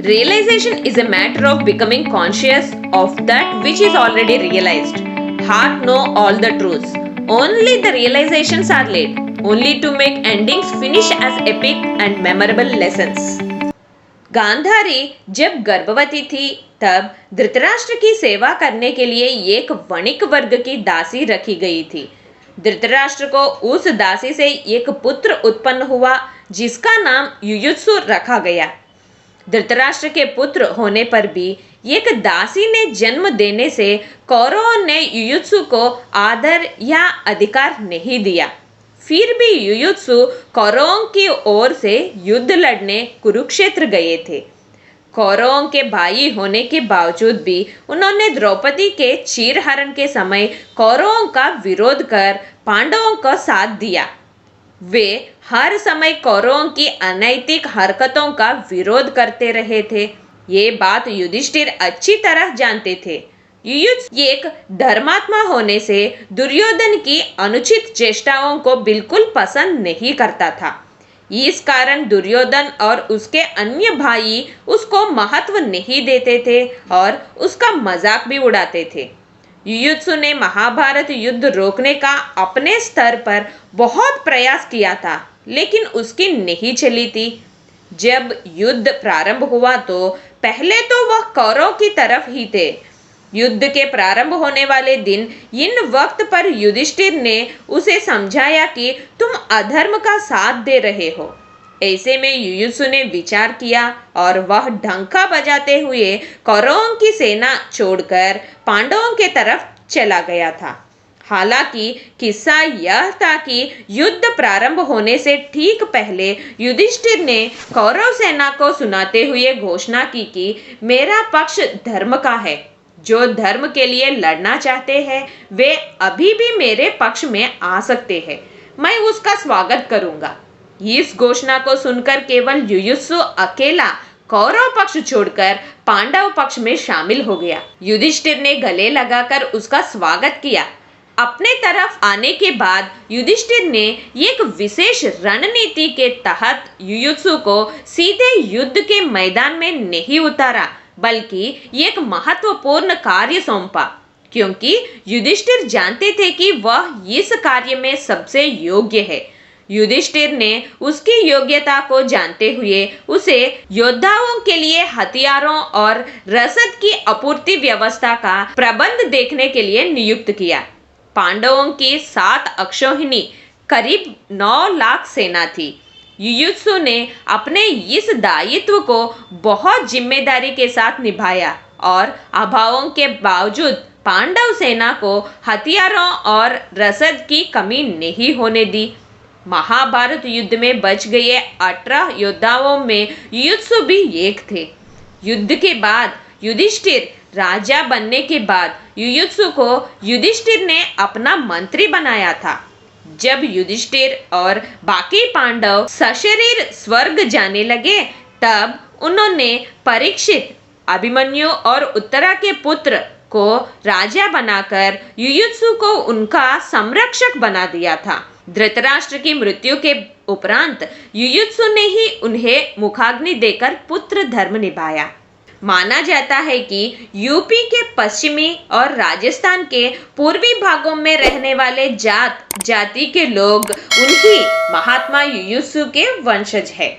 Realization is a matter of becoming conscious of that which is already realized. Heart know all the truths. Only the realizations are laid, only to make endings finish as epic and memorable lessons. Gandhari जब गर्भवती थी तब धृतराष्ट्र की सेवा करने के लिए एक वणिक वर्ग की दासी रखी गई थी। धृतराष्ट्र को उस दासी से एक पुत्र उत्पन्न हुआ जिसका नाम युयुत्सु रखा गया। धृतराष्ट्र के पुत्र होने पर भी एक दासी ने जन्म देने से कौरवों ने युयुत्सु को आदर या अधिकार नहीं दिया। फिर भी युयुत्सु कौरवों की ओर से युद्ध लड़ने कुरुक्षेत्र गए थे। कौरवों के भाई होने के बावजूद भी उन्होंने द्रौपदी के चीरहरण के समय कौरवों का विरोध कर पांडवों का साथ दिया। वे हर समय कौरवों की अनैतिक हरकतों का विरोध करते रहे थे। ये बात युधिष्ठिर अच्छी तरह जानते थे। युयुत्सु एक धर्मात्मा होने से दुर्योधन की अनुचित चेष्टाओं को बिल्कुल पसंद नहीं करता था। इस कारण दुर्योधन और उसके अन्य भाई उसको महत्व नहीं देते थे और उसका मजाक भी उड़ाते थे। युयुत्सु ने महाभारत युद्ध रोकने का अपने स्तर पर बहुत प्रयास किया था, लेकिन उसकी नहीं चली थी। जब युद्ध प्रारंभ हुआ तो पहले तो वह कौरव की तरफ ही थे। युद्ध के प्रारंभ होने वाले दिन इन वक्त पर युधिष्ठिर ने उसे समझाया कि तुम अधर्म का साथ दे रहे हो। ऐसे में युयुत्सु ने विचार किया और वह डंका बजाते हुए कौरवों की सेना छोड़कर पांडवों के तरफ चला गया था। हालांकि किस्सा यह था कि युद्ध प्रारंभ होने से ठीक पहले युधिष्ठिर ने कौरव सेना को सुनाते हुए घोषणा की कि मेरा पक्ष धर्म का है। जो धर्म के लिए लड़ना चाहते हैं वे अभी भी मेरे पक्ष में आ सकते हैं। मैं उसका स्वागत करूंगा। इस घोषणा को सुनकर केवल युयुत्सु अकेला कौरव पक्ष छोड़कर पांडव पक्ष में शामिल हो गया। युधिष्ठिर ने गले लगाकर उसका स्वागत किया। अपने तरफ आने के बाद युधिष्ठिर ने एक विशेष रणनीति के तहत युयुत्सु को सीधे युद्ध के मैदान में नहीं उतारा, बल्कि एक महत्वपूर्ण कार्य सौंपा, क्योंकि युधिष्ठिर जानते थे कि वह इस कार्य में सबसे योग्य है। युधिष्ठिर ने उसकी योग्यता को जानते हुए उसे योद्धाओं के लिए हथियारों और रसद की आपूर्ति व्यवस्था का प्रबंध देखने के लिए नियुक्त किया। पांडवों की 7 अक्षौहिणी करीब 9 लाख सेना थी। युयुत्सु ने अपने इस दायित्व को बहुत जिम्मेदारी के साथ निभाया और अभावों के बावजूद पांडव सेना को हथियारों और रसद की कमी नहीं होने दी। महाभारत युद्ध में बच गए 18 योद्धाओं में युयुत्सु भी एक थे। युद्ध के बाद युधिष्ठिर राजा बनने के बाद युयुत्सु को युधिष्ठिर ने अपना मंत्री बनाया था। जब युधिष्ठिर और बाकी पांडव सशरीर स्वर्ग जाने लगे तब उन्होंने परीक्षित, अभिमन्यु और उत्तरा के पुत्र को राजा बनाकर युयुत्सु को उनका संरक्षक बना दिया था। धृतराष्ट्र की मृत्यु के उपरांत युयुत्सु ने ही उन्हें मुखाग्नि देकर पुत्र धर्म निभाया। माना जाता है कि यूपी के पश्चिमी और राजस्थान के पूर्वी भागों में रहने वाले जाति के लोग उन्हीं महात्मा युयुत्सु के वंशज हैं।